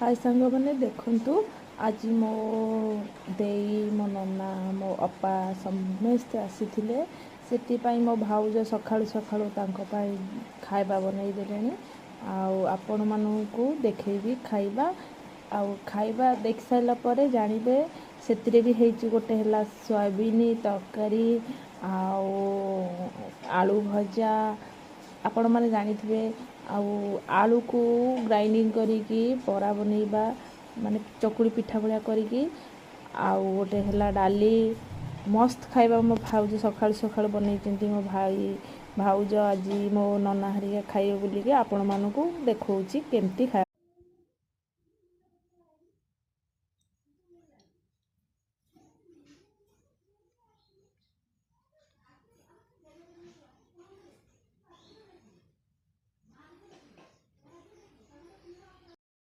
हाय सांग मैंने देखु आज मो देई मो नना मो अपा समस्ते आसी से मो भाउज सखा सखा खाଇବା बनई देले आपण मानू देखेबी खाଇବା खाଇବା देख सारा पर जानवे से भी गोटे है सोयाबीन तरकारी आलू भजा आपण मैंने जानी थे आलू को ग्राइंडिंग करी बरा बनइबा माने चकुड़ी पिठा भाया करी गोटे है डाली मस्त खाଇବା मो भाउज सखा सखा बनई मो भाई भाउज आज मो नना हरिका खाइबे बोलिके आपण मानू देखौची केमती खाइ।